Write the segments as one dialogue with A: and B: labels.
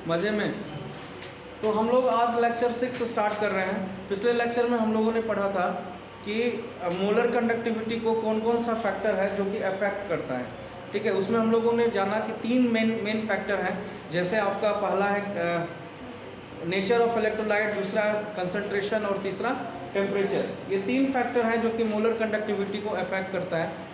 A: मज़े में। तो हम लोग आज लेक्चर 6 स्टार्ट कर रहे हैं। पिछले लेक्चर में हम लोगों ने पढ़ा था कि मोलर कंडक्टिविटी को कौन कौन सा फैक्टर है जो कि अफेक्ट करता है। ठीक है, उसमें हम लोगों ने जाना कि 3 मेन फैक्टर हैं। जैसे आपका पहला है नेचर ऑफ इलेक्ट्रोलाइट, दूसरा कंसंट्रेशन और तीसरा टेम्परेचर। ये 3 फैक्टर हैं जो कि मोलर कंडक्टिविटी को अफेक्ट करता है।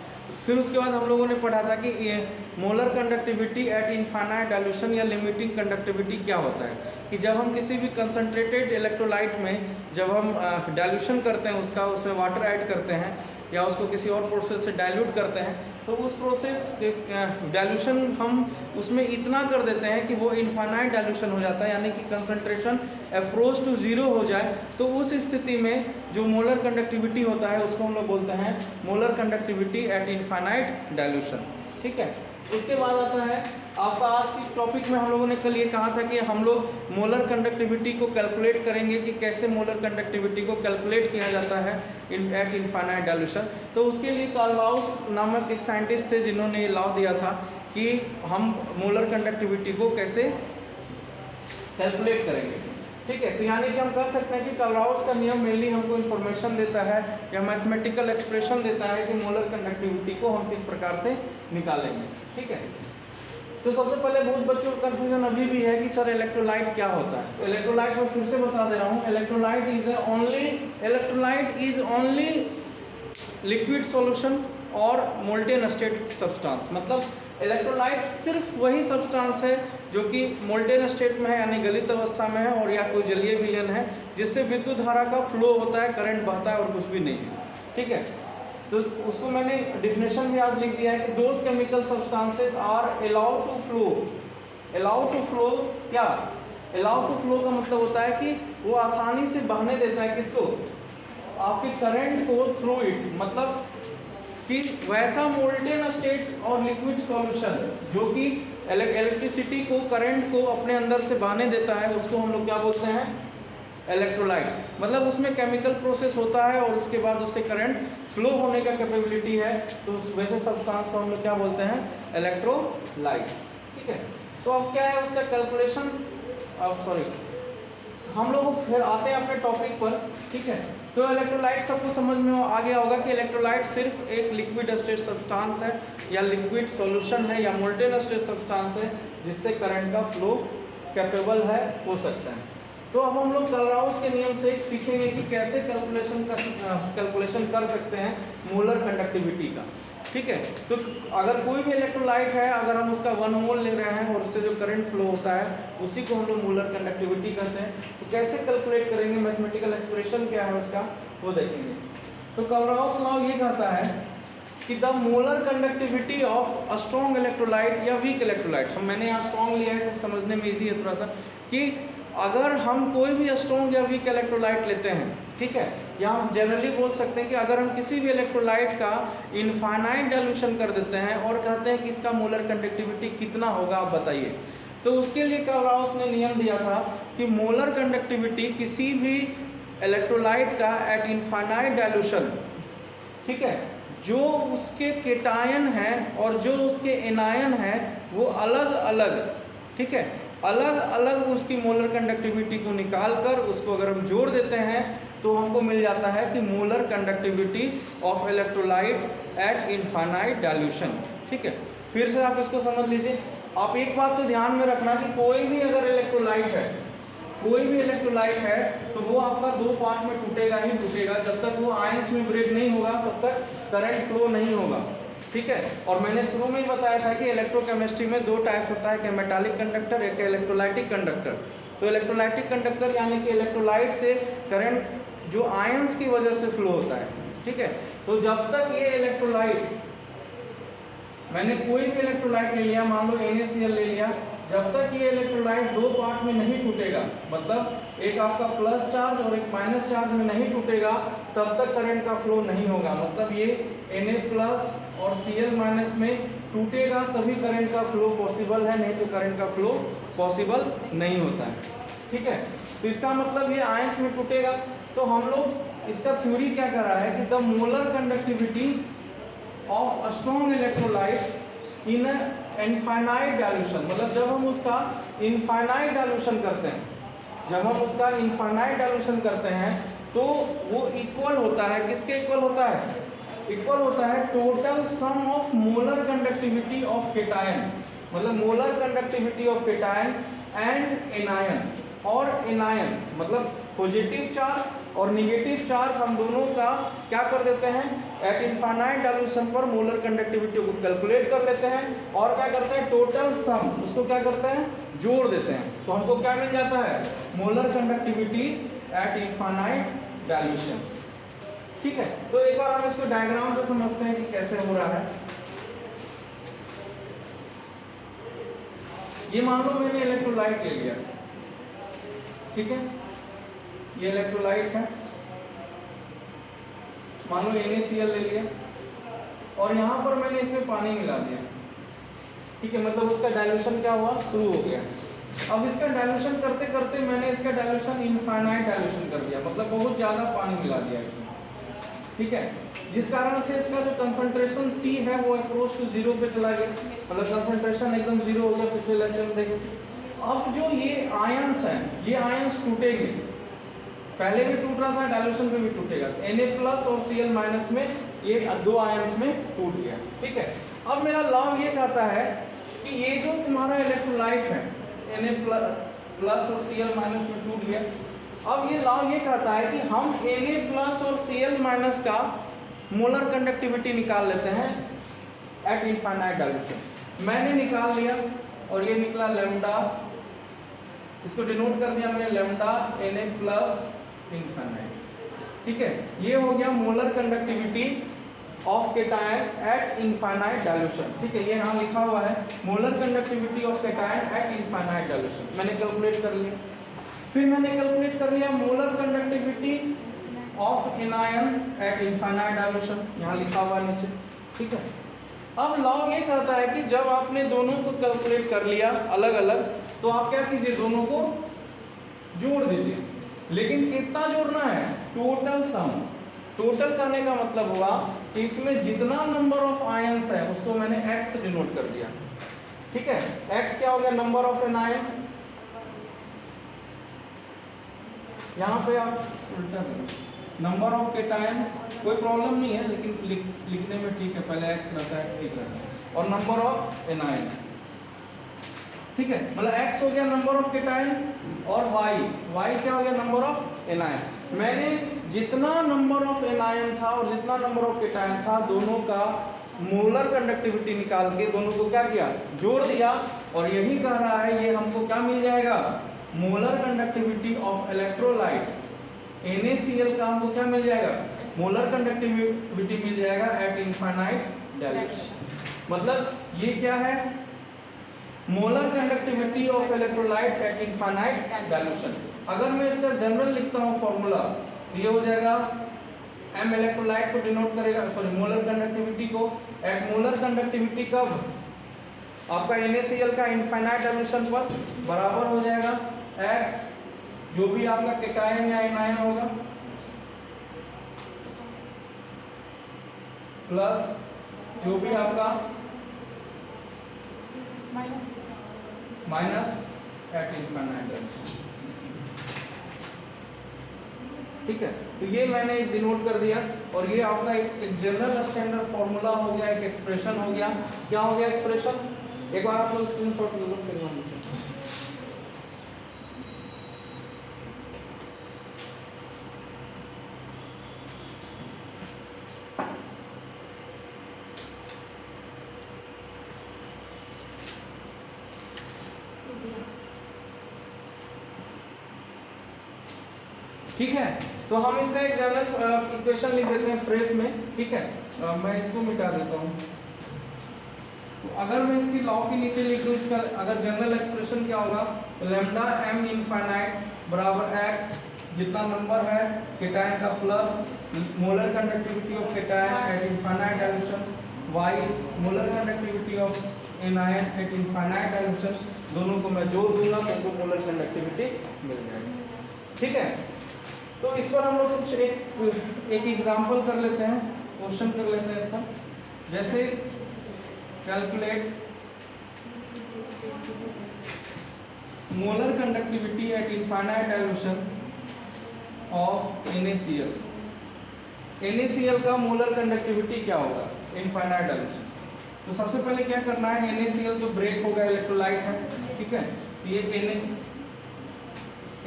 A: फिर उसके बाद हम लोगों ने पढ़ा था कि ये molar conductivity eight infinite dilution या लिमिटिंग कंडक्टिविटी क्या होता है, कि जब हम किसी भी कंसंट्रेटेड इलेक्ट्रोलाइट में जब हम डाइल्यूशन करते हैं उसका, उसमें वाटर ऐड करते हैं या उसको किसी और प्रोसेस से डाइल्यूट करते हैं, तो उस प्रोसेस डाइल्यूशन हम उसमें इतना कर देते हैं कि वो इनफाइनाइट डाइल्यूशन हो जाता है, यानी कि कंसंट्रेशन अप्रोच टू ज़ीरो हो जाए। तो उस स्थिति में जो मोलर कंडक्टिविटी होता है उसको हम लोग बोलते हैं molar conductivity eight infinite dilution. ठीक है, उसके बाद आता है आपका आज की टॉपिक में हम लोगों ने कल ये कहा था कि हम लोग मोलर कंडक्टिविटी को कैलकुलेट करेंगे कि कैसे मोलर कंडक्टिविटी को कैलकुलेट किया जाता है एट इनफाइनाइट डाइल्यूशन। तो उसके लिए कार्ल लाउस नामक एक साइंटिस्ट थे जिन्होंने ये लॉ दिया था कि हम मोलर कंडक्टिविटी को कैसे कैलकुलेट करेंगे। ठीक है, तो यानी कि हम कह सकते हैं कि कार्ल लाउस का नियम मेनली हमको इन्फॉर्मेशन देता है या मैथमेटिकल एक्सप्रेशन देता है कि मोलर कंडक्टिविटी को हम किस प्रकार से निकालेंगे। ठीक है, तो सबसे पहले बहुत बच्चों का कंफ्यूजन अभी भी है कि सर इलेक्ट्रोलाइट क्या होता है। तो इलेक्ट्रोलाइट मैं फिर से बता दे रहा हूँ, electrolyte is only liquid solution और मोल्टेन स्टेट सब्सटेंस। मतलब इलेक्ट्रोलाइट सिर्फ वही सब्सटेंस है जो कि मोल्टेन स्टेट में है यानी गलित अवस्था में है, और या कोई जलीय विलयन है जिससे विद्युत धारा का फ्लो होता है, करंट बहता है और कुछ भी नहीं है। ठीक है, तो उसको मैंने डिफिनेशन भी आज लिख दिया है कि those chemical substances are allowed to flow. Allowed to flow क्या? अलाउड टू फ्लो का मतलब होता है कि वो आसानी से बहने देता है किसको? आपके करंट को थ्रू इट। मतलब कि वैसा मोल्टेन स्टेट और लिक्विड सॉल्यूशन जो कि इलेक्ट्रिसिटी को, करंट को अपने अंदर से बहने देता है, उसको हम लोग क्या बोलते हैं? इलेक्ट्रोलाइट। मतलब उसमें केमिकल प्रोसेस होता है और उसके बाद उससे करंट फ्लो होने का कैपेबिलिटी है, तो वैसे सब्सटेंस को हम लोग क्या बोलते हैं? इलेक्ट्रोलाइट। ठीक है, तो अब क्या है उसका कैलकुलेशन। अब सॉरी, हम लोग फिर आते हैं अपने टॉपिक पर। ठीक है, तो इलेक्ट्रोलाइट सबको समझ में आ गया होगा कि इलेक्ट्रोलाइट सिर्फ एक लिक्विड स्टेट सब्सटेंस है या लिक्विड सॉल्यूशन है या मोल्टेन स्टेट सब्सटेंस है जिससे करंट का फ्लो कैपेबल है, हो सकता है। तो अब हम लोग कार्ल लाउस के नियम से सीखेंगे कि कैसे कैलकुलेशन कर सकते हैं मोलर कंडक्टिविटी का। ठीक है, तो अगर कोई भी इलेक्ट्रोलाइट है, अगर हम उसका 1 मोल ले रहे हैं और उससे जो करंट फ्लो होता है उसी को हम लोग मोलर कंडक्टिविटी कहते हैं। तो कैसे कैलकुलेट करेंगे, मैथमेटिकल एक्सप्रेशन क्या है उसका, वो देखेंगे। तो कार्ल लाउस लॉ ये कहता है कि the molar conductivity of a strong electrolyte या वीक इलेक्ट्रोलाइट, मैंने यहाँ स्ट्रॉन्ग लिया है समझने में ईजी है थोड़ा सा, कि अगर हम कोई भी स्ट्रॉन्ग या वीक इलेक्ट्रोलाइट लेते हैं, ठीक है, या हम जनरली बोल सकते हैं कि अगर हम किसी भी इलेक्ट्रोलाइट का इनफाइनाइट डाइल्यूशन कर देते हैं और कहते हैं कि इसका मोलर कंडक्टिविटी कितना होगा, आप बताइए। तो उसके लिए कार्ल लाउस ने नियम दिया था कि मोलर कंडक्टिविटी किसी भी इलेक्ट्रोलाइट का एट इनफाइनाइट डाइल्यूशन, ठीक है, जो उसके केटायन है और जो उसके एनायन है वो अलग अलग, ठीक है, अलग अलग उसकी मोलर कंडक्टिविटी को निकाल कर उसको अगर हम जोड़ देते हैं तो हमको मिल जाता है कि molar conductivity of electrolyte eight infinite dilution. ठीक है, फिर से आप इसको समझ लीजिए। आप एक बात तो ध्यान में रखना कि कोई भी अगर इलेक्ट्रोलाइट है, कोई भी इलेक्ट्रोलाइट है तो वो आपका 2 पार्ट में टूटेगा ही टूटेगा। जब तक वो आयंस में ब्रेक नहीं होगा तब तक करंट फ्लो नहीं होगा। ठीक है, और मैंने शुरू में ही बताया था कि इलेक्ट्रोकेमिस्ट्री में 2 टाइप होता है, एक मेटालिक कंडक्टर, एक इलेक्ट्रोलाइटिक कंडक्टर। तो इलेक्ट्रोलाइटिक कंडक्टर यानी कि इलेक्ट्रोलाइट से करंट जो आयंस की वजह से फ्लो होता है। ठीक है, तो जब तक ये इलेक्ट्रोलाइट, मैंने कोई भी इलेक्ट्रोलाइट ले लिया, मान लो NaCl ले लिया, जब तक ये इलेक्ट्रोलाइट 2 पार्ट में नहीं टूटेगा, मतलब एक आपका प्लस चार्ज और एक माइनस चार्ज में नहीं टूटेगा, तब तक करंट का फ्लो नहीं होगा। मतलब ये Na प्लस और Cl माइनस में टूटेगा तभी करंट का फ्लो पॉसिबल है, नहीं तो करंट का फ्लो पॉसिबल नहीं होता है। ठीक है, तो इसका मतलब ये आयंस में टूटेगा। तो हम लोग इसका थ्योरी क्या कर रहा है कि the molar conductivity of a strong electrolyte in infinite dilution, मतलब जब हम उसका इनफाइनाइट डाइल्यूशन करते हैं, जब हम उसका इनफाइनाइट डाइल्यूशन करते हैं तो वो इक्वल होता है, किसके इक्वल होता है? इक्वल होता है total sum of molar conductivity of cation, मतलब molar conductivity of cation and anion, और एनायन मतलब पॉजिटिव चार्ज और निगेटिव चार्ज, हम दोनों का क्या कर देते हैं एट इनफाइनाइट डाइल्यूशन पर मोलर कंडक्टिविटी को कैलकुलेट कर लेते हैं और क्या करते हैं टोटल सम, उसको क्या करते हैं जोड़ देते हैं, तो हमको क्या मिल जाता है molar conductivity eight infinite dilution. ठीक है, तो एक बार हम इसको डायग्राम से समझते हैं कि कैसे हो रहा है। ये मान लो मैंने इलेक्ट्रोलाइट ले लिया, ठीक है, ये इलेक्ट्रोलाइट है, मान लो NaCl ले लिया और यहाँ पर मैंने इसमें पानी मिला दिया, ठीक है, मतलब उसका डाइल्यूशन क्या हुआ शुरू हो गया। अब इसका डाइल्यूशन करते करते मैंने इसका डाइल्यूशन इनफाइनाइट डाइल्यूशन कर दिया, मतलब बहुत ज़्यादा पानी मिला दिया इसमें, ठीक है, जिस कारण से इसका जो कंसंट्रेशन C है वो अप्रोच टू 0 पे चला गया, मतलब कंसंट्रेशन एकदम 0 हो गया, पिछले लेक्चर में देखे थे। अब जो ये आयंस हैं, ये आयंस टूटेंगे, पहले भी टूट रहा था, डाइल्यूशन पे भी टूटेगा, Na+ और Cl- में ये दो आयंस में टूट गया, ठीक है। अब मेरा लॉ ये कहता है कि ये जो तुम्हारा इलेक्ट्रोलाइट है Na+ और Cl- में टूट गया, अब ये लॉ ये कहता है कि हम Na+ और Cl- का मोलर कंडक्टिविटी निकाल लेते हैं एट इनफाइनाइट डाइल्यूशन। मैंने निकाल लिया और ये निकला लैम्डा, इसको डिनोट कर दिया मैंने लैम्डा Na+ इनफाइनाइट, ठीक है, ये हो गया molar conductivity of cation eight infinite dilution, ठीक है, ये यहाँ लिखा हुआ है molar conductivity of cation eight infinite dilution, मैंने कैलकुलेट कर लिया। फिर मैंने कैलकुलेट कर लिया molar conductivity of anion eight infinite dilution, यहाँ लिखा हुआ नीचे, ठीक है। अब लॉ ये कहता है कि जब आपने दोनों को कैलकुलेट कर लिया अलग अलग, तो आप क्या कीजिए दोनों को जोड़ दीजिए, लेकिन कितना जोड़ना है टोटल सम। टोटल करने का मतलब हुआ कि इसमें जितना नंबर ऑफ आयंस है उसको मैंने x से डिनोट कर दिया, ठीक है, x क्या हो गया नंबर ऑफ एन आयन, यहाँ पे आप उल्टा करो नंबर ऑफ केटायन, कोई प्रॉब्लम नहीं है लेकिन लिखने में ठीक है, पहले x रहता है ठीक रहता है, और नंबर ऑफ एनायन, ठीक है, मतलब x हो गया नंबर ऑफ केटायन और y क्या हो गया नंबर ऑफ एनायन। मैंने जितना नंबर ऑफ एनायन था और जितना नंबर ऑफ केटायन था दोनों का मोलर कंडक्टिविटी निकाल के दोनों को क्या किया जोड़ दिया, और यही कह रहा है ये हमको क्या मिल जाएगा molar conductivity of electrolyte NaCl का हमको क्या मिल जाएगा मोलर कंडक्टिविटी मिल जाएगा एट इनफाइनाइट डाइल्यूशन। मतलब ये क्या है molar conductivity of electrolyte eight infinite dilution. अगर मैं इसका जनरल लिखता हूँ फॉर्मूला तो ये हो जाएगा m इलेक्ट्रोलाइट को डिनोट करेगा, सॉरी मोलर कंडक्टिविटी को एट मोलर कंडक्टिविटी कब आपका NaCl का इनफाइनाइट डाइल्यूशन पर बराबर हो जाएगा x जो भी आपका केटायन या एनायन होगा प्लस जो भी आपका माइनस एट इनफाइनाइट डाइल्यूशन, ठीक है। तो ये मैंने डिनोट कर दिया और ये आपका एक जनरल स्टैंडर्ड फॉर्मूला हो गया, एक एक्सप्रेशन हो गया। क्या हो गया एक्सप्रेशन, एक बार आप लोग स्क्रीनशॉट ले लो फिर हम ठीक है। तो हम इसका एक जनरल इक्वेशन लिख देते हैं फ्रेश में, ठीक है, मैं इसको मिटा देता हूँ। तो अगर मैं इसकी लॉ के नीचे लिख दूँ इसका अगर जनरल एक्सप्रेशन क्या होगा तो लैम्डा m इनफाइनाइट बराबर x जितना नंबर है केटायन का plus molar conductivity of cation eight infinite dilution, y molar conductivity of anion eight infinite dilution, दोनों को मैं जोड़ दूंगा तो मोलर कंडक्टिविटी मिल जाएगी, ठीक है। तो इस पर हम लोग कुछ एक एग्जांपल कर लेते हैं, क्वेश्चन कर लेते हैं इसका, जैसे calculate molar conductivity eight infinite dilution of NaCl। NaCl का मोलर कंडक्टिविटी क्या होगा इनफाइनाइट डाइल्यूशन? तो सबसे पहले क्या करना है, NaCl तो ब्रेक हो गया, इलेक्ट्रोलाइट है, ठीक है, ये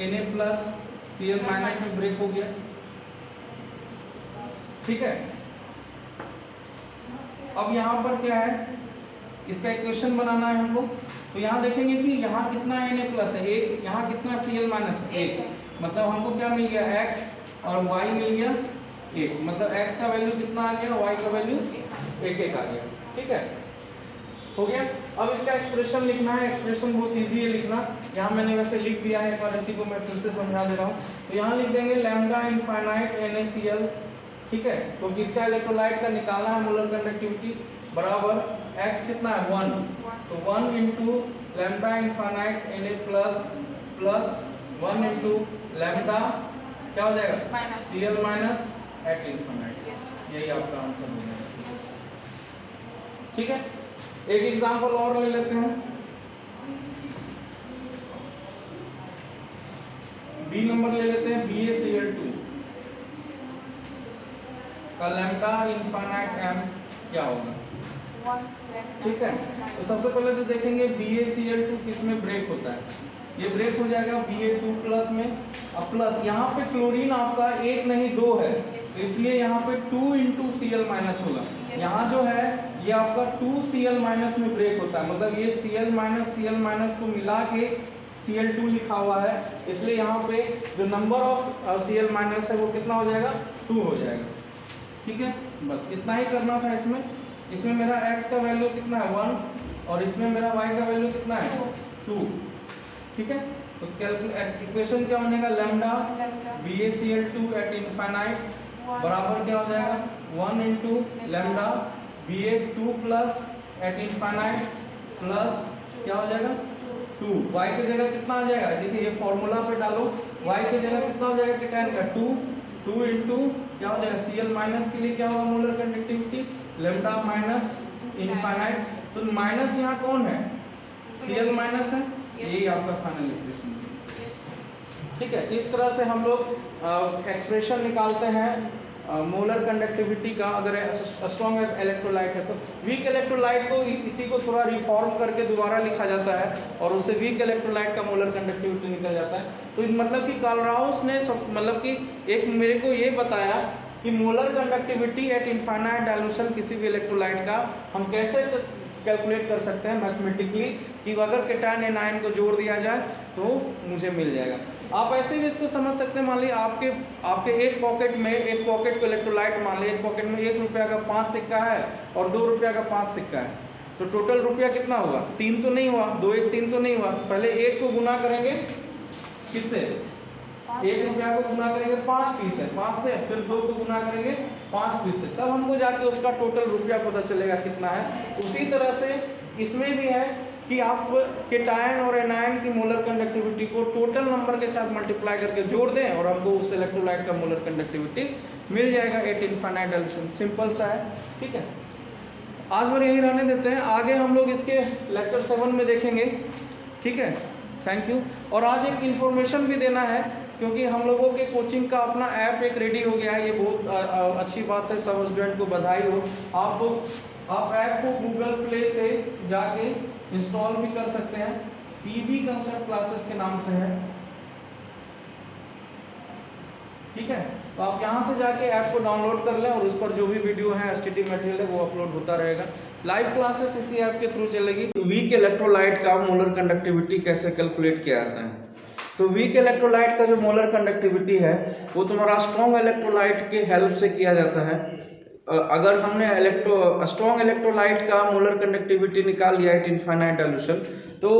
A: Na प्लस Cl माइनस में ब्रेक हो गया, ठीक है। अब यहाँ पर क्या है, इसका इक्वेशन बनाना है हमको। तो यहाँ देखेंगे कि यहाँ कितना Na प्लस है 1, यहाँ कितना Cl माइनस है 1, मतलब हमको क्या मिल गया x और y मिल गया 1, मतलब x का वैल्यू कितना आ गया, y का वैल्यू 1 आ गया, ठीक है, हो गया। अब इसका एक्सप्रेशन लिखना है, एक्सप्रेशन बहुत इजी है लिखना, यहाँ मैंने वैसे लिख दिया है, एक बार इसी को मैं फिर से समझा दे रहा हूँ। तो यहाँ लिख देंगे लैम्डा इनफाइनाइट NaCl, ठीक है, तो किसका इलेक्ट्रोलाइट का निकालना है मोलर कंडक्टिविटी, बराबर x कितना है 1, तो 1 into lambda infinite Na plus plus 1 into lambda क्या हो जाएगा Cl माइनस एट इनफाइनाइट, यही आपका आंसर हो जाएगा, ठीक है। एक एग्जांपल और ले लेते हैं, बी नंबर ले लेते हैं, BaCl2 का लैम्डा इनफाइनाइट m क्या होगा, ठीक है। तो सबसे पहले तो देखेंगे BaCl2 किस में ब्रेक होता है, ये ब्रेक हो जाएगा Ba2 प्लस में, अब प्लस यहाँ पे क्लोरीन आपका 1 नहीं 2 है, तो इसलिए यहाँ पे 2 इंटू Cl माइनस होगा, यहाँ जो है ये आपका 2Cl माइनस में ब्रेक होता है, मतलब ये Cl माइनस को मिला के Cl2 लिखा हुआ है, इसलिए यहाँ पे जो नंबर ऑफ Cl माइनस है वो कितना हो जाएगा 2 हो जाएगा, ठीक है। बस इतना ही करना था इसमें। इसमें मेरा x का वैल्यू कितना है 1 और इसमें मेरा y का वैल्यू कितना है 2, ठीक है। तो इक्वेशन क्या बनेगा, लैम्डा BaCl2 एट इनफाइनाइट बराबर क्या हो जाएगा 1 into lambda Ba2 plus eight infinite plus क्या हो जाएगा 2, y की जगह कितना आ जाएगा, देखिए ये फॉर्मूला पे डालो, y की जगह कितना हो जाएगा केटायन का 2 इंटू क्या हो जाएगा Cl माइनस के लिए क्या होगा molar conductivity lambda minus infinite, तो माइनस यहाँ कौन है Cl माइनस है, यही आपका फाइनल इक्वेशन, ठीक है। इस तरह से हम लोग एक्सप्रेशन निकालते हैं मोलर कंडक्टिविटी का, अगर स्ट्रॉन्ग इलेक्ट्रोलाइट है तो। वीक इलेक्ट्रोलाइट को इसी को थोड़ा रिफॉर्म करके दोबारा लिखा जाता है और उससे वीक इलेक्ट्रोलाइट का मोलर कंडक्टिविटी निकल जाता है। तो मतलब कि कार्लराउस ने मतलब कि एक मेरे को ये बताया कि molar conductivity eight infinite dilution किसी भी इलेक्ट्रोलाइट का हम कैसे कैलकुलेट कर सकते हैं मैथमेटिकली, कि अगर केटायन एनायन को जोड़ दिया जाए तो मुझे मिल जाएगा। आप ऐसे भी इसको समझ सकते हैं, मान लीजिए आपके एक पॉकेट को इलेक्ट्रोलाइट मान लीजिए, एक पॉकेट में 1 रुपया का 5 सिक्का है और 2 रुपया का 5 सिक्का है, तो टोटल रुपया कितना होगा 3 तो नहीं हुआ, 2 1 3 तो नहीं हुआ, तो पहले 1 को गुना करेंगे किससे, 1 रुपया को गुना करेंगे 5 पीस है 5 से, फिर 2 को गुना करेंगे 5 पीस से, तब हमको जाके उसका टोटल रुपया पता चलेगा कितना है। उसी तरह से इसमें भी है कि आप केटायन और एनायन की मोलर कंडक्टिविटी को टोटल नंबर के साथ मल्टीप्लाई करके जोड़ दें और हमको उस इलेक्ट्रोलाइट का मोलर कंडक्टिविटी मिल जाएगा एट इनफाइनाइट डाइल्यूशन, सिंपल सा है, ठीक है। आज भर यही रहने देते हैं, आगे हम लोग इसके लेक्चर 7 में देखेंगे, ठीक है। Thank you. और आज एक इन्फॉर्मेशन भी देना है, क्योंकि हम लोगों के कोचिंग का अपना ऐप एक रेडी हो गया है, ये बहुत अच्छी बात है, सब स्टूडेंट को बधाई हो। आप ऐप को गूगल प्ले से जाके इंस्टॉल भी कर सकते हैं, CB कंसेप्ट क्लासेस के नाम से है, ठीक है। तो आप यहाँ से जाके ऐप को डाउनलोड कर लें और उस पर जो भी वीडियो है STT मटेरियल है वो अपलोड होता रहेगा। लाइव क्लासेस इसी ऐप के थ्रू चलेगी। तो वीक इलेक्ट्रोलाइट का मोलर कंडक्टिविटी कैसे कैलकुलेट किया जाता है, तो वीक इलेक्ट्रोलाइट का जो मोलर कंडक्टिविटी है वो तुम्हारा स्ट्रॉन्ग इलेक्ट्रोलाइट के हेल्प से किया जाता है। अगर हमने स्ट्रॉन्ग इलेक्ट्रोलाइट का मोलर कंडक्टिविटी निकाल लिया एट इनफाइनाइट डाइल्यूशन, तो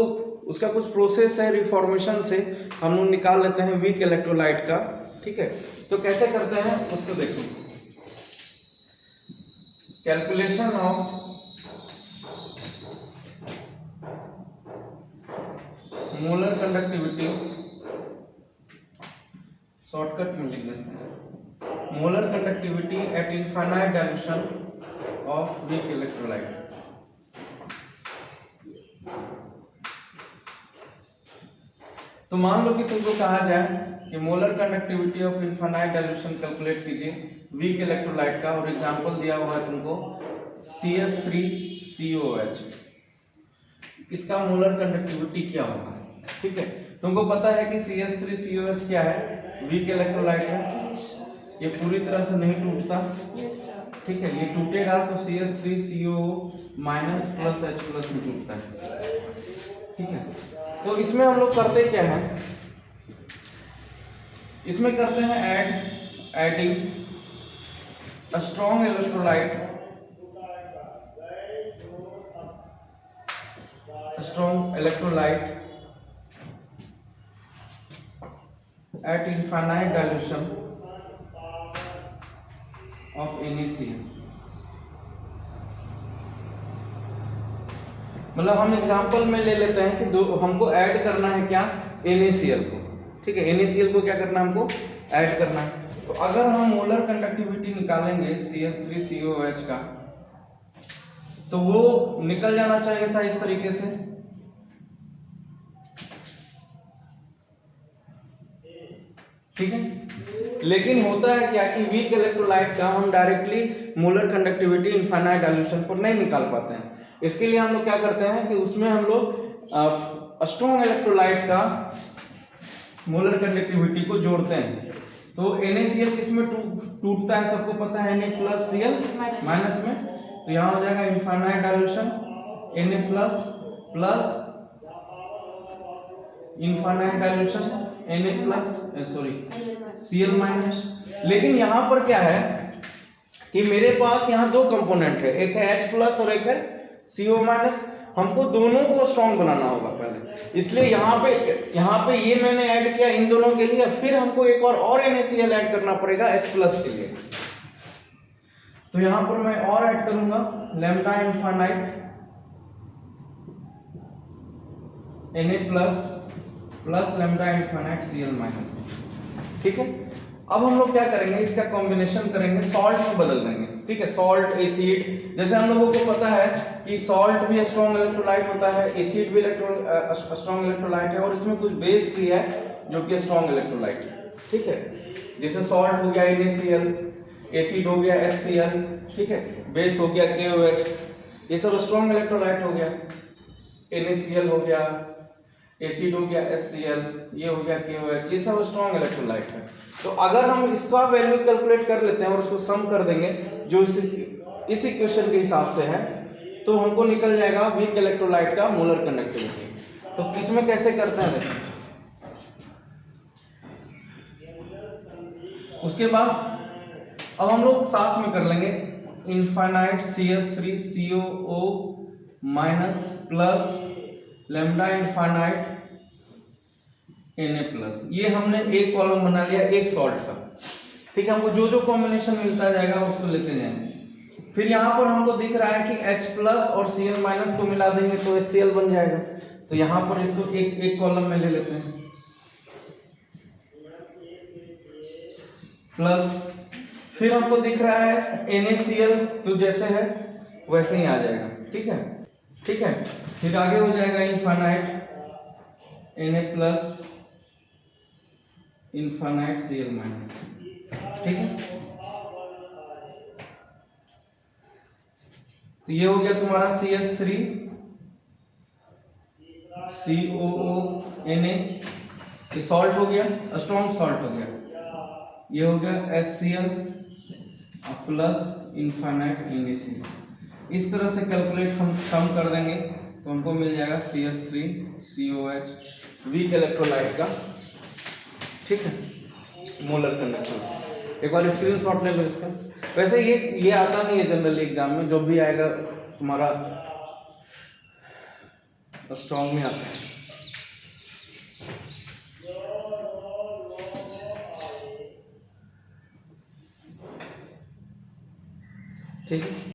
A: उसका कुछ प्रोसेस है रिफॉर्मेशन से हम लोग निकाल लेते हैं वीक इलेक्ट्रोलाइट का, ठीक है। तो कैसे करते हैं उसको देखो, calculation of molar conductivity, shortcut में लिख देते हैं, molar conductivity eight infinite dilution of weak electrolyte. तो मान लो कि तुमको कहा जाए कि molar conductivity of infinite dilution calculate कीजिए वीक इलेक्ट्रोलाइट का, और एग्जांपल दिया हुआ है तुमको CS3COH। इसका मोलर कंडक्टिविटी क्या होगा? ठीक है, तुमको पता है कि CS3COH क्या है? वीक इलेक्ट्रोलाइट है, ये पूरी तरह से नहीं टूटता। ठीक है, ये टूटेगा तो CS3CO minus plus H plus में टूटता है। ठीक है, तो इसमें हम लोग करते क्या है, इसमें करते हैं adding a strong electrolyte, at infinite dilution of NaCl। मतलब हम एग्जांपल में ले लेते हैं कि दो हमको ऐड करना है क्या, NaCl को। ठीक है, NaCl को क्या करना है, हमको ऐड करना है। तो अगर हम मोलर कंडक्टिविटी निकालेंगे CS3COH का, तो वो निकल जाना चाहिए था इस तरीके से। ठीक है, लेकिन होता है क्या कि वीक इलेक्ट्रोलाइट का हम directly molar conductivity infinite dilution पर नहीं निकाल पाते हैं। इसके लिए हम लोग क्या करते हैं कि उसमें हम लोग स्ट्रॉन्ग इलेक्ट्रोलाइट का मोलर कंडक्टिविटी को जोड़ते हैं। तो NaCl किसमें टूटता है, सबको पता है, Na+Cl माइनस में। तो यहां हो जाएगा infinite dilution Na plus infinite dilution Cl minus. लेकिन यहां पर क्या है कि मेरे पास यहां दो कंपोनेंट है, एक है H प्लस और एक है CO माइनस। हमको दोनों को स्ट्रॉन्ग बनाना होगा पहले, इसलिए यहाँ पे ये मैंने ऐड किया इन दोनों के लिए, फिर हमको एक और NaCl ऐड करना पड़ेगा H प्लस के लिए। तो यहां पर मैं और ऐड करूंगा lambda infinite Na+ lambda infinite Cl minus. ठीक है, अब हम लोग क्या करेंगे, इसका कॉम्बिनेशन करेंगे, सॉल्ट में बदल देंगे। ठीक है, सॉल्ट एसिड, जैसे हम लोगों को पता है कि सॉल्ट भी स्ट्रॉन्ग इलेक्ट्रोलाइट होता है, एसिड भी स्ट्रॉन्ग इलेक्ट्रोलाइट है, और इसमें कुछ बेस भी है जो कि स्ट्रॉन्ग इलेक्ट्रोलाइट है। ठीक है, जैसे सॉल्ट हो गया NaCl, एसिड हो गया HCl, ठीक है, बेस हो गया KOH, ये सब स्ट्रॉन्ग इलेक्ट्रोलाइट हो गया। NaCl हो गया, एसिड हो गया HCl, ये हो गया KOH, ये सब स्ट्रॉन्ग इलेक्ट्रोलाइट है। तो अगर हम इसका वैल्यू कैलकुलेट कर लेते हैं और उसको सम कर देंगे जो इस इक्वेशन के हिसाब से है, तो हमको निकल जाएगा वीक इलेक्ट्रोलाइट का मोलर कंडक्टिविटी। तो इसमें कैसे करते हैं देखिए। उसके बाद अब हम लोग साथ में कर लेंगे infinite CS3COO minus plus lambda infinite Na+। ये हमने एक कॉलम बना लिया एक सॉल्ट का। ठीक है, हमको जो जो कॉम्बिनेशन मिलता जाएगा उसको लेते जाएंगे। फिर यहाँ पर हमको दिख रहा है कि H+ और Cl माइनस को मिला देंगे तो HCl बन जाएगा। तो यहाँ पर इसको एक कॉलम में ले लेते हैं, प्लस फिर हमको दिख रहा है NaCl, तो जैसे है वैसे ही आ जाएगा। ठीक है, ठीक है, फिर आगे हो जाएगा infinite Na+ infinite Cl minus. ठीक है, तो ये हो गया तुम्हारा CS3COO Na, ये सॉल्ट हो गया, स्ट्रॉन्ग सॉल्ट हो गया। ये हो गया HCl प्लस इनफाइनाइट NaCl। इस तरह से कैलकुलेट हम सम कर देंगे तो हमको मिल जाएगा CS3COH वीक इलेक्ट्रोलाइट का। ठीक है, मोलर कंडक्टिविटी। एक बार स्क्रीनशॉट ले लो इसका। वैसे ये आता नहीं है जनरली एग्जाम में, जो भी आएगा तुम्हारा स्ट्रॉन्ग में आता है। ठीक है।